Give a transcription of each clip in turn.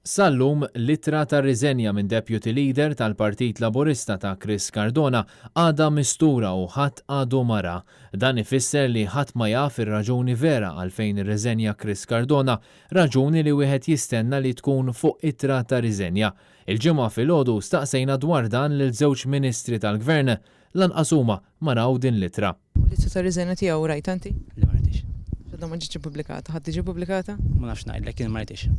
Sal-lum littra ta' riżenja minn Deputy Leader tal-Partit Laburista ta' Chris Cardona għadha mistura u ħadd għadu mara. Dan ifisser li ħadd ma jaf ir-raġuni vera għalfejn irriżenja Chris Cardona, raġuni li wieħed jistenna li tkun fuq ittra ta' riżenja. Il-ġimgħa filgħodu staqsejna dwar dan lil żewġ ministri tal-Gvern lanqas huma maraw din littra. L-ittra ta' riżenja tiegħu rajt anti? Li ma rajtix. Għadha ma ġietx pubblikata, ħadd tiġi pubblikata? Ma nafx ngħidlek kien ma rajtix.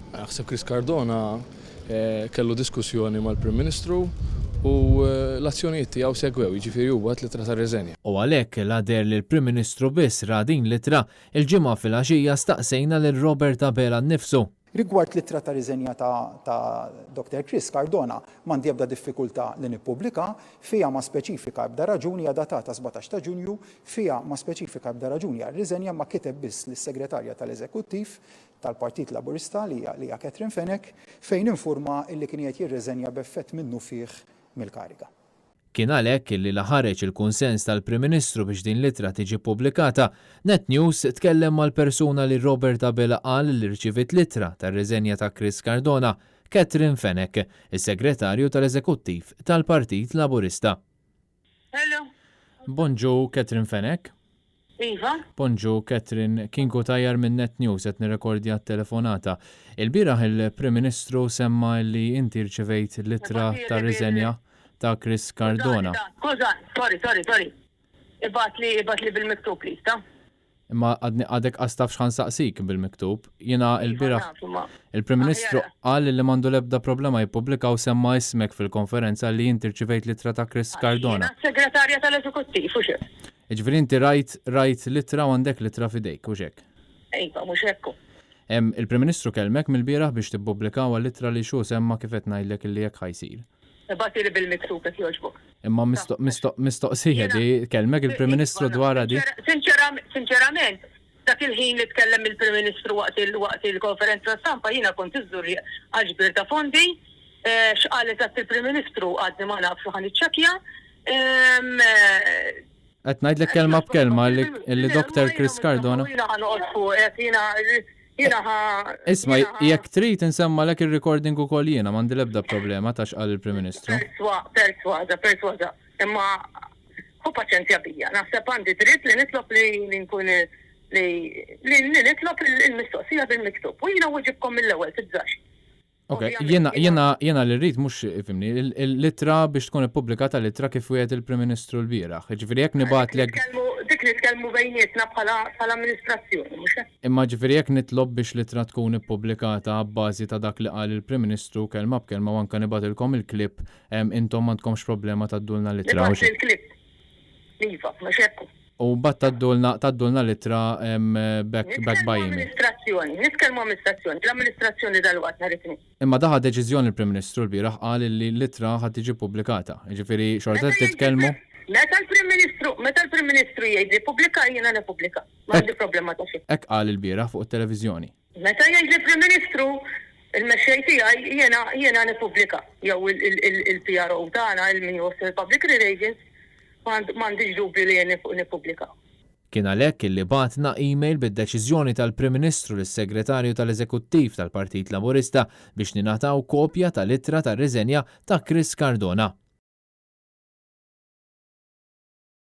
Naħseb Chris Cardona kellu diskussjoni mal-Prim Ministru u l-azzjonijiet tiegħu segwew, jiġifieri huwa littra ta' riżenja. U għalhekk l-għader li l-Prim Ministru biss ra din littra, il-ġimgħa filgħaxija staqsejna lil Robert Abela nnifsu. Rigward littra ta' riżenja ta' Dr. Chris Cardona m'għandi ebda diffikultà li nippubblika, fiha ma speċifika ebda raġuni hija datata 17 ta' Ġunju, fiha ma speċifika ebda raġuni għar-riżenja ma kiteb biss lis-Segretarja tal-Eżekuttiv tal-Partit Laburista li hija Catherine Fenech fejn infurma illi kien qed jirriżenja b'effett minnu fih mill-kariga. Kien għalhekk illi ħareġ il-kunsens tal-Prim Ministru biex din littra tiġi pubblikata, Net News tkellem mal-persuna li Robert Abela qal li rċivit littra tar-riżenja ta' Chris Cardona, Catherine Fenech, is-Segretarju tal-Eżekuttiv tal-Partit Laburista. Hello. Bonġu, Catherine Fenech. Iva. Bonġu, Catherine, Kinko Tajjar minn Net News qed nirrekordja t-telefonata. Il-bieraħ il-Prim Ministru semma li inti rċivejt littra tar-riżenja ta' Chris Cardona. Skuża, sorry. Ibat li bil-miktub li, ta' Imma għadek għastaf xħan saqsik bil-miktub. Jena il-biraħ il-Prim Ministru qal li mandu lebda problema jippubblika u semma ismek fil-konferenza li jinti rċivejt littra ta' Chris Cardona. Segretarja tal-Eżekuttiv, u xek. Iġveri inti rajt littra u għandek littra fidejk, u xek. Ejba, mux ekku. Il-Prim Ministru kelmek mill-biraħ biex tippubblikaw għal-littra li xu semma kifet najdlek li jek ħajsir. Bati li bil-miktub qed jogħġbok. Imma mistoqsija di kelmek il-Prim Ministru dwar di? Sinċerament, dak il-ħin li tkellem il-Prim Ministru waqt il-konferenza stampa jiena kont iżżur għaġbir ta' fondi, x'qalet dak il-Prim Ministru għadni ma nafx ħan iċċekkja. Qed ngħidlek kelma b'kelma li Dr. Chris Cardona. Jiena ħanoqgħod fuq Isma, jekk trid insemma lek il-recording ukoll jiena m'għandi l-ebda problema ta' x'qal il-Prim Ministru. Persważa. Imma hu paċenzja bija. Naħseb għandi dritt li nitlob li nkun li nitlob il-mistoqsija bil-miktub. U jiena weġibkom mill-ewwel tidżax. Ok, jiena li rrid mhux ifimni, il-littra biex tkun ippubblikata littra kif wieħed il-Prim Ministru l-bieraħ. Ġifieri jekk nibatlek dik nitkellmu bejnietna bħala amministrazzjoni, mhux hekk? Imma ġifieri jekk nitlob biex littra tkun ippubblikata b'bażi ta' dak li qal il-Prim Ministru kelma b'kelma u anke nibatilkom il-klipp, intom m'għandkomx problema taddulna littra. Il-klipp. Iva, mhux hekk. U bat taddulna littra back buying. Nitkellmu amministrazzjoni, l-amministrazzjoni dal-waqt nhar it-tnien. Imma daħa deċiżjoni l-Prim-Ministru l-bieraħ qal li l-littra ħad tiġi pubblikata. Jiġifieri xorta titkellmu. Meta l-Prim Ministru jgħid li pubblika jiena nippubblika. M'għandi problema ta' xejn. Hekk qal il-bieraħ fuq it-televiżjoni. Meta jgħid li Prim Ministru il-mexxej tiegħi jiena nippubblika. Jew il-PRO tagħna il-min jwassal Public Relations m'għandix dubju li nippubblika. Kien għalhekk illi bagħatna email bid-deċiżjoni tal-Prim Ministru lis-Segretarju tal-Eżekuttiv tal-Partit Laburista biex ningħataw kopja tal-ittra tar-riżenja ta' Chris Cardona.